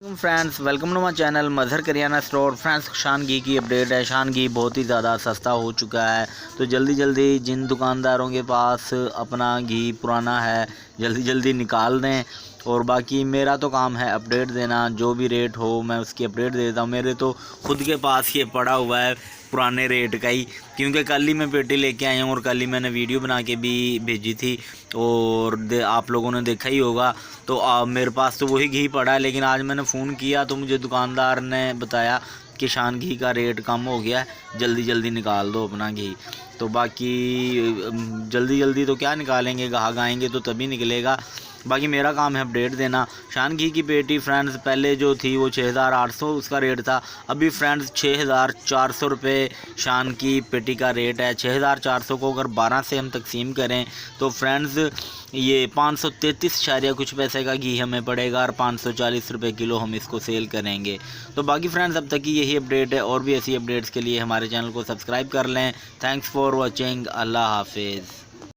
Friends welcome to my channel Mazhar Kariyana store. Friends Shan घी की update है। शान घी बहुत ही ज़्यादा सस्ता हो चुका है, तो जल्दी जल्दी जिन दुकानदारों के पास अपना घी पुराना है जल्दी जल्दी निकाल दें। और बाकी मेरा तो काम है अपडेट देना, जो भी रेट हो मैं उसकी अपडेट दे देता हूँ। मेरे तो खुद के पास ये पड़ा हुआ है पुराने रेट का ही, क्योंकि कल ही मैं पेटी लेके आया हूँ और कल ही मैंने वीडियो बना के भी भेजी थी और आप लोगों ने देखा ही होगा। तो मेरे पास तो वही घी पड़ा है, लेकिन आज मैंने फ़ोन किया तो मुझे दुकानदार ने बताया कि शान घी का रेट कम हो गया है, जल्दी जल्दी निकाल दो अपना घी। तो बाकी जल्दी जल्दी तो क्या निकालेंगे, गाहक आएंगे तो तभी निकलेगा। बाकी मेरा काम है अपडेट देना। शान घी की पेटी फ्रेंड्स पहले जो थी वो 6800 उसका रेट था, अभी फ्रेंड्स 6400 रुपये शान की पेटी का रेट है। 6400 को अगर 12 से हम तकसीम करें तो फ्रेंड्स ये 533 कुछ पैसे का घी हमें पड़ेगा और 540 रुपये किलो हम इसको सेल करेंगे। तो बाकी फ्रेंड्स अब तक की यही अपडेट है, और भी ऐसी अपडेट्स के लिए हमारे चैनल को सब्सक्राइब कर लें। Thanks for watching. अल्लाह हाफिज़।